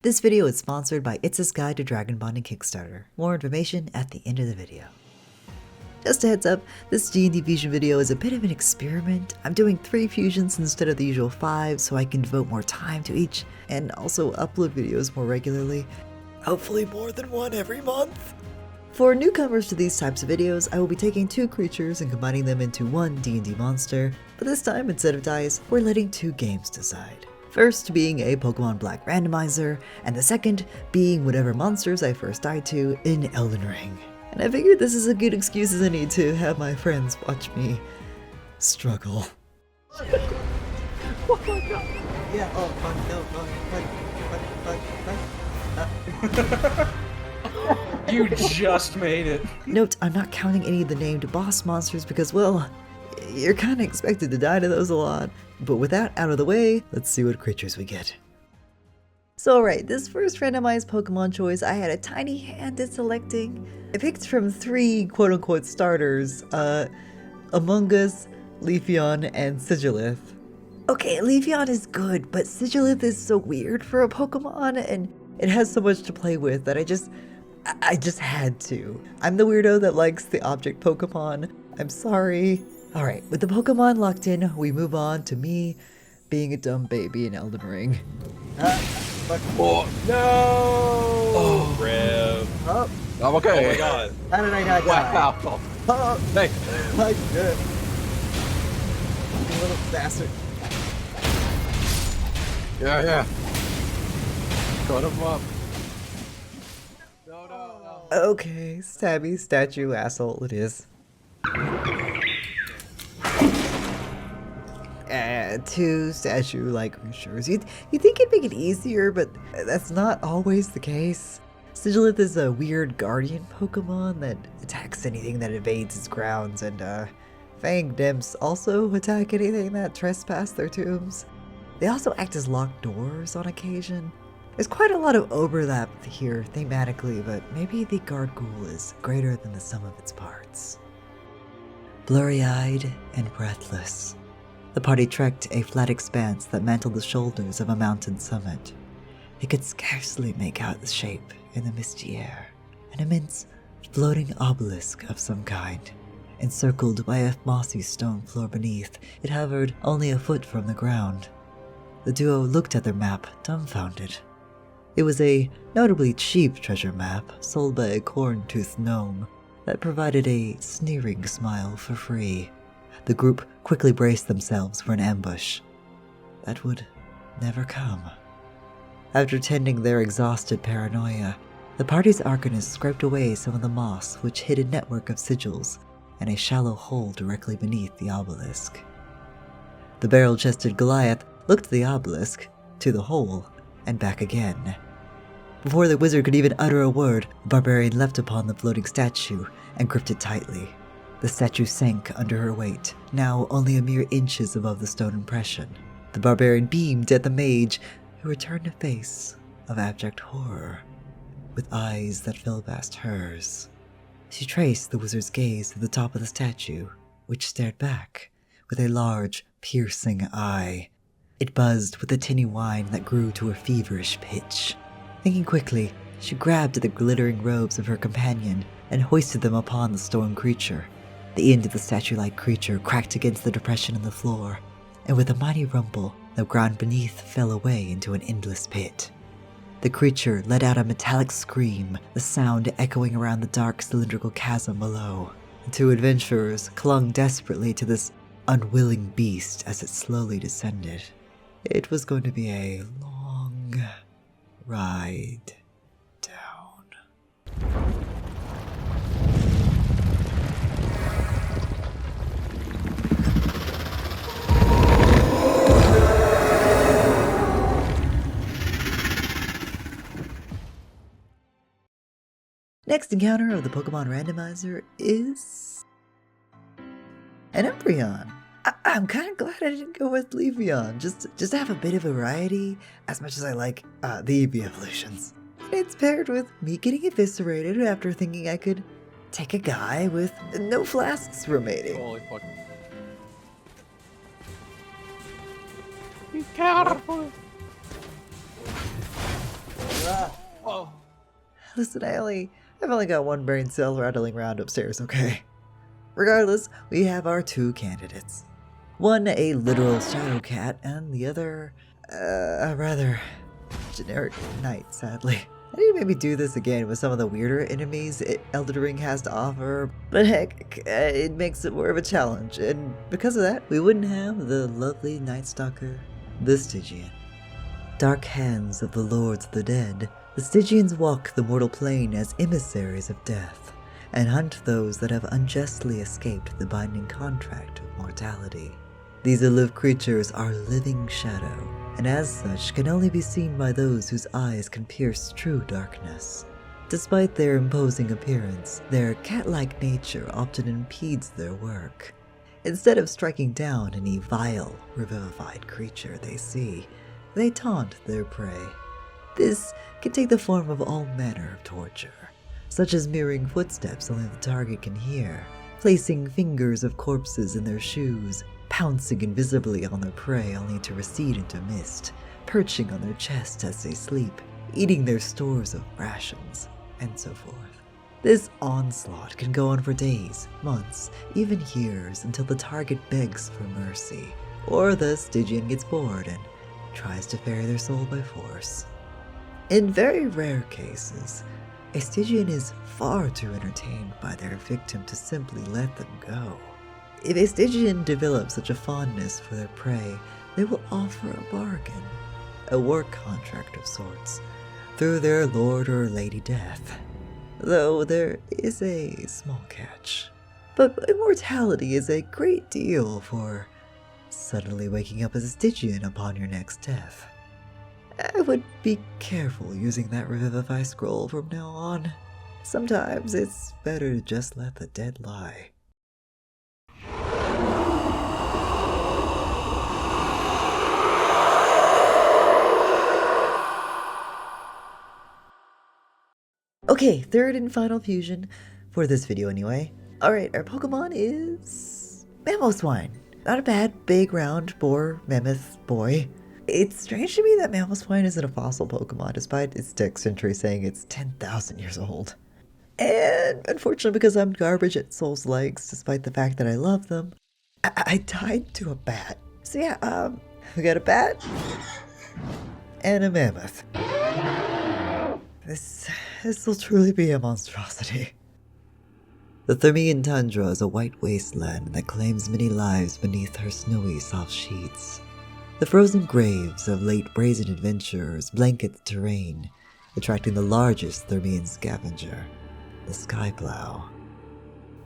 This video is sponsored by It's a Guide to Dragon Bonding Kickstarter. More information at the end of the video. Just a heads up, this D&D Fusion video is a bit of an experiment. I'm doing 3 fusions instead of the usual 5 so I can devote more time to each and also upload videos more regularly. Hopefully more than one every month. For newcomers to these types of videos, I will be taking 2 creatures and combining them into one D&D monster, but this time instead of dice, we're letting 2 games decide. First being a Pokemon Black randomizer, and the second being whatever monsters I first died to in Elden Ring. And I figured this is a good excuse as any to have my friends watch me struggle. Oh my god! Yeah, oh, fuck, no. You just made it. Note, I'm not counting any of the named boss monsters because, well, you're kinda expected to die to those a lot. But with that out of the way, let's see what creatures we get. So alright, this first randomized Pokemon choice I had a tiny hand at selecting. I picked from 3 quote-unquote starters, Among Us, Leafeon, and Sigilith. Okay, Leafeon is good, but Sigilith is so weird for a Pokemon, and it has so much to play with that I just had to. I'm the weirdo that likes the object Pokemon. I'm sorry. Alright, with the Pokemon locked in, we move on to me being a dumb baby in Elden Ring. Oh, no! Oh, Rev. Oh, I'm okay. Oh my god. how did I not die? Wow. Oh, Hey. my good. You little bastard. Yeah. Cut him up. No. Okay, stabby statue asshole it is. 2 statue-like creatures. You'd think it'd make it easier, but that's not always the case. Sigilith is a weird guardian Pokemon that attacks anything that invades its grounds, and Fanged Nymphs also attack anything that trespass their tombs. They also act as locked doors on occasion. There's quite a lot of overlap here thematically, but maybe the guard ghoul is greater than the sum of its parts. Blurry-eyed and breathless, the party trekked a flat expanse that mantled the shoulders of a mountain summit. They could scarcely make out the shape in the misty air. An immense, floating obelisk of some kind. Encircled by a mossy stone floor beneath, it hovered only a foot from the ground. The duo looked at their map, dumbfounded. It was a notably cheap treasure map sold by a corn-toothed gnome that provided a sneering smile for free. The group quickly braced themselves for an ambush that would never come. After tending their exhausted paranoia, the party's arcanist scraped away some of the moss which hid a network of sigils and a shallow hole directly beneath the obelisk. The barrel-chested Goliath looked at the obelisk, to the hole, and back again. Before the wizard could even utter a word, the barbarian leapt upon the floating statue and gripped it tightly. The statue sank under her weight, now only a mere inches above the stone impression. The barbarian beamed at the mage, who returned a face of abject horror, with eyes that fell past hers. She traced the wizard's gaze to the top of the statue, which stared back with a large, piercing eye. It buzzed with a tinny whine that grew to a feverish pitch. Thinking quickly, she grabbed at the glittering robes of her companion and hoisted them upon the stone creature. The end of the statue-like creature cracked against the depression in the floor, and with a mighty rumble, the ground beneath fell away into an endless pit. The creature let out a metallic scream, the sound echoing around the dark cylindrical chasm below. The 2 adventurers clung desperately to this unwilling beast as it slowly descended. It was going to be a long ride down. Next encounter of the Pokemon randomizer is an Umbreon. I'm kind of glad I didn't go with Leafeon, just to have a bit of variety, as much as I like the EV evolutions. It's paired with me getting eviscerated after thinking I could take a guy with no flasks remaining. Holy fuck. Be careful. Oh. Listen, I've only got one brain cell rattling around upstairs, okay? Regardless, we have our two candidates. One a literal shadow cat, and the other, a rather generic knight, sadly. I need to maybe do this again with some of the weirder enemies Elden Ring has to offer, but heck, it makes it more of a challenge, and because of that, we wouldn't have the lovely Night Stalker, the Stygian. Dark hands of the Lords of the Dead, the Stygians walk the mortal plane as emissaries of death, and hunt those that have unjustly escaped the binding contract of mortality. These aloof creatures are living shadow, and as such can only be seen by those whose eyes can pierce true darkness. Despite their imposing appearance, their cat-like nature often impedes their work. Instead of striking down any vile, revivified creature they see, they taunt their prey. This can take the form of all manner of torture, such as mirroring footsteps only the target can hear, placing fingers of corpses in their shoes, pouncing invisibly on their prey only to recede into mist, perching on their chest as they sleep, eating their stores of rations, and so forth. This onslaught can go on for days, months, even years until the target begs for mercy, or the Stygian gets bored and tries to ferry their soul by force. In very rare cases, a Stygian is far too entertained by their victim to simply let them go. If a Stygian develops such a fondness for their prey, they will offer a bargain, a work contract of sorts, through their lord or lady death. Though there is a small catch. But immortality is a great deal for suddenly waking up as a Stygian upon your next death. I would be careful using that Revivify scroll from now on. Sometimes it's better to just let the dead lie. Okay, third and final fusion, for this video anyway. Alright, our Pokemon is Mamoswine. Not a bad, big, round, boar, mammoth boy. It's strange to me that Mamoswine isn't a fossil Pokemon, despite its text entry saying it's 10,000 years old. And unfortunately, because I'm garbage at Souls likes, despite the fact that I love them, I tied to a bat. So yeah, we got a bat and a mammoth. This will truly be a monstrosity. The Thermian tundra is a white wasteland that claims many lives beneath her snowy, soft sheets. The frozen graves of late brazen adventurers blanket the terrain, attracting the largest Thermian scavenger, the Skyplow.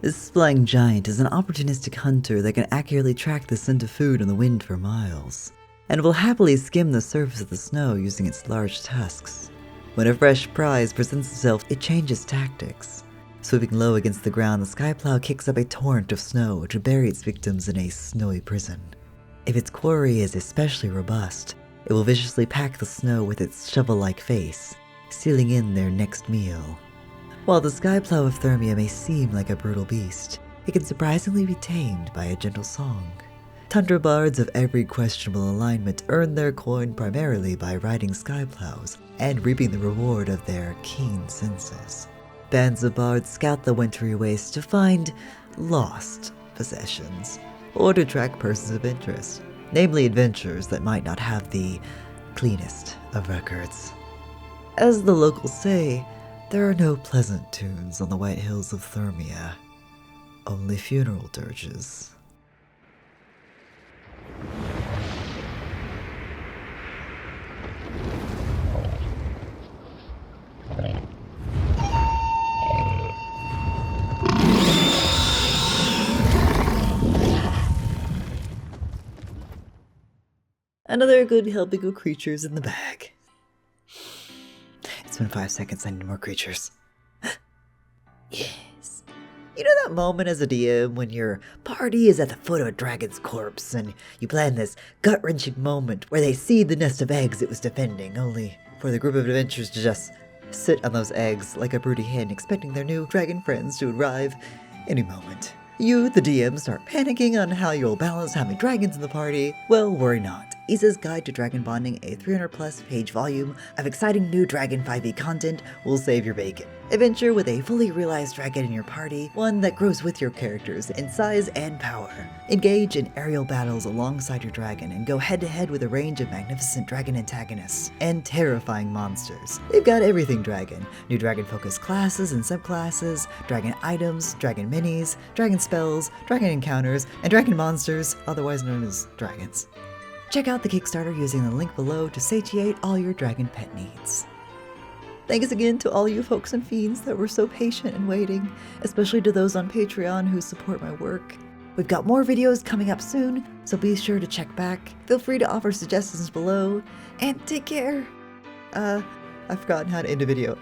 This flying giant is an opportunistic hunter that can accurately track the scent of food on the wind for miles, and will happily skim the surface of the snow using its large tusks. When a fresh prize presents itself, it changes tactics. Swooping low against the ground, the Skyplow kicks up a torrent of snow to bury its victims in a snowy prison. If its quarry is especially robust, it will viciously pack the snow with its shovel-like face, sealing in their next meal. While the Skyplow of Thermia may seem like a brutal beast, it can surprisingly be tamed by a gentle song. Tundra bards of every questionable alignment earn their coin primarily by riding Skyplows and reaping the reward of their keen senses. Bands of bards scout the wintry wastes to find lost possessions, or to track persons of interest, namely adventurers that might not have the cleanest of records. As the locals say, there are no pleasant tunes on the white hills of Thermia, only funeral dirges. Another good helping of creatures in the bag. It's been 5 seconds, I need more creatures. Yes. You know that moment as a DM when your party is at the foot of a dragon's corpse and you plan this gut-wrenching moment where they see the nest of eggs it was defending, only for the group of adventurers to just sit on those eggs like a broody hen expecting their new dragon friends to arrive any moment. You, the DM, start panicking on how you'll balance having dragons in the party. Well, worry not. Isa's Guide to Dragon Bonding, a 300+ page volume of exciting new Dragon 5e content, will save your bacon. Adventure with a fully realized dragon in your party, one that grows with your characters in size and power. Engage in aerial battles alongside your dragon and go head-to-head with a range of magnificent dragon antagonists and terrifying monsters. They've got everything dragon. New dragon-focused classes and subclasses, dragon items, dragon minis, dragon spells, dragon encounters, and dragon monsters, otherwise known as dragons. Check out the Kickstarter using the link below to satiate all your dragon pet needs. Thanks again to all you folks and fiends that were so patient and waiting, especially to those on Patreon who support my work. We've got more videos coming up soon, so be sure to check back. Feel free to offer suggestions below, and take care. I've forgotten how to end a video.